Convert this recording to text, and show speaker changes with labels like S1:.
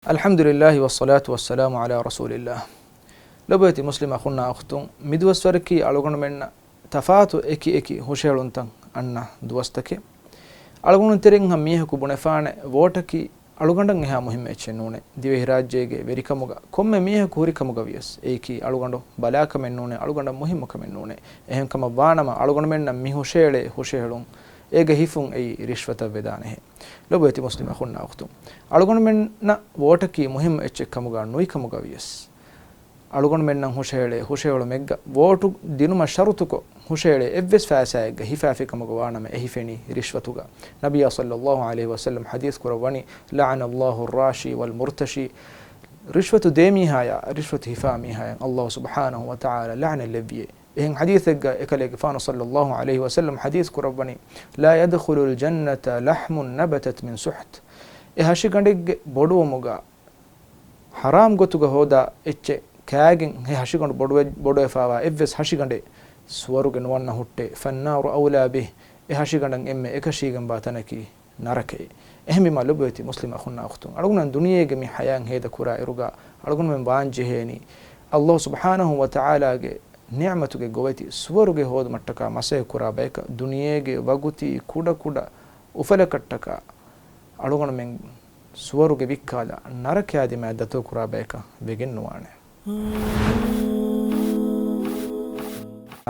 S1: الحمد لله والصلاة والسلام على رسول الله. لبيت مسلم أخونا أختم مدوسوركي ألغون من تفاتو إكي هوشيلونتن أن دوستك ألغون ترين هم ميه كبنفان ووتكي ألغون إنها مهم إتشنونه ديوه راجيجي بريكموغا كم ميه كوري كموغا ويس إيكي ألغون بلاك منونه ألغون مهم كمنونه إهم كم بانما ألغون من ميه هوشيلون إيجا هيفون أي رشوة بدانه لبيت مسلم أخونا أختم ألغون من ووتكي مهم إتشكموغا نوي كموغا ويس ألغون من هوشيلو ميغا ووتو دينما شرطكو هوشيلو إفس فاسايغا هيفافي كموغا وانما إهيفيني رشوتوغا نبي صلى الله عليه وسلم حديث كرواني لعن الله الراشي والمرتشي رشوة ديمي هايا رشوة هفامي هايا الله سبحانه وتعالى لعن اللبيه إن حديث إكليك فان صلى الله عليه وسلم حديث كربني لا يدخل الجنة لحم نبتت من سحت إهاشي كندق بدو مغا حرام غتوغا هودا إتش كاغن إهاشي كند بدو فاوا إفس هاشي كند سوروغن وانا هوتة فالنار أولى به إهاشي كندن إم إكشيغن باتنكي نركي إهمي ما لبيتي مسلم أخونا أختم أرغنا الدنيا جميع حيان هيدا كورا إرغا أرغنا من بانجهيني الله سبحانه وتعالى nicmatuge goveti suwaruge hoda mattaka mase kura beka duniyege waguti kuda ufala kattaka alugona men suwaruge vikkala narakadi ma dato kura beka beginnuwane